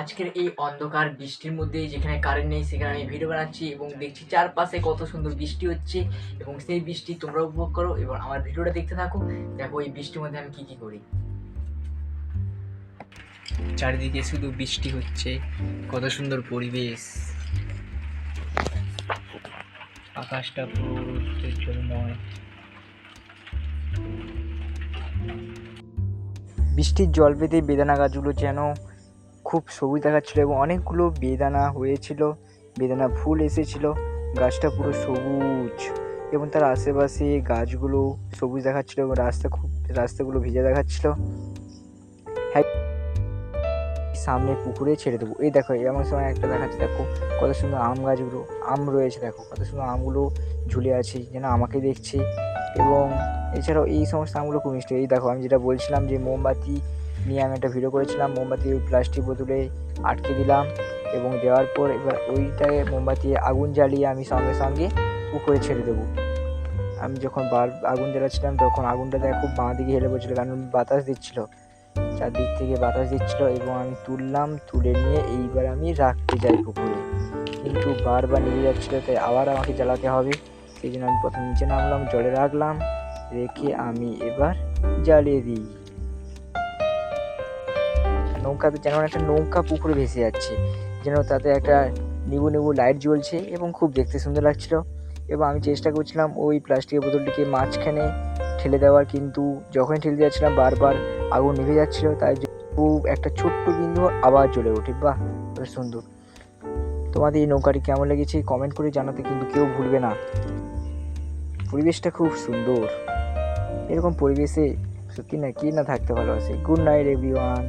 আজকের এই অন্ধকার বৃষ্টির মধ্যে যেখানে কারেন্ট নেই সেখানে আমি ভিডিও বানাচ্ছি এবং দেখছি চারপাশে কত সুন্দর বৃষ্টি হচ্ছে এবং সেই বৃষ্টি তোমরা উপভোগ করো এবং আমার ভিডিওটা দেখতে থাকো। দেখো এই বৃষ্টির মধ্যে আমি কি করি। চারিদিকে শুধু বৃষ্টি হচ্ছে, কত সুন্দর পরিবেশ, আকাশটা পুরো জলময়। বৃষ্টির জল পেতে বেদানা গাছগুলো যেন খুব সবুজ দেখাচ্ছিল এবং অনেকগুলো বেদানা হয়েছিল, বেদানা ফুল এসেছিল, গাছটা পুরো সবুজ এবং তার আশেপাশে গাছগুলো সবুজ দেখাচ্ছিল এবং রাস্তাগুলো ভিজে দেখাচ্ছিল। হ্যাঁ, সামনে পুকুরে ছেড়ে দেবো। এই দেখো এমন সময় একটা দেখাচ্ছে, দেখো কত সুন্দর আম গাছগুলো, আম রয়েছে, দেখো কত সুন্দর আমগুলো ঝুলে আছে যেন আমাকে দেখছে। এবং এছাড়াও এই সমস্ত আমগুলো খুব মিষ্টি। এই দেখো আমি যেটা বলছিলাম যে মোমবাতি নিয়ে আমি একটা ভিডিও করেছিলাম, মোমবাতি ওই প্লাস্টিক বোতলে আটকে দিলাম এবং দেওয়ার পর এবার ওইটাকে মোমবাতি আগুন জ্বালিয়ে আমি সঙ্গে সঙ্গে পুকুরে ছেড়ে দেবো। আমি যখন আগুন জ্বালাচ্ছিলাম তখন আগুনটা খুব বাঁ দিকে হেলে পড়ছিলো, কারণ বাতাস দিচ্ছিল, চারদিক থেকে বাতাস দিচ্ছিল এবং আমি তুলে নিয়ে এইবার আমি রাখতে যাই পুকুরে, কিন্তু বারবার নিভে যাচ্ছিলো, তাই আবার আমাকে জ্বালাতে হবে। সেই জন্য আমি প্রথমে নিচে নামলাম, জলে রাখলাম, রেখে আমি এবার জ্বালিয়ে দিই। নৌকাতে যেন একটা নৌকা পুকুরে ভেসে যাচ্ছে, যেন তাতে একটা নিবু নিবু লাইট জ্বলছে এবং খুব দেখতে সুন্দর লাগছিল। এবং আমি চেষ্টা করছিলাম ওই প্লাস্টিকের বোতলটিকে মাঝখানে ঠেলে দেওয়ার, কিন্তু যখনই ঠেলে যাচ্ছিলাম বারবার আগুন নিভে যাচ্ছিল, তাই খুব একটা ছোট্ট বিন্দু আবার জ্বলে ওঠে। বাহ, বেশ সুন্দর। তোমাদের এই নৌকাটি কেমন লেগেছে কমেন্ট করে জানাতে কিন্তু কেউ ভুলবে না। পরিবেশটা খুব সুন্দর, এরকম পরিবেশে সত্যি না কি না থাকতে ভালোবাসে। Good night everyone.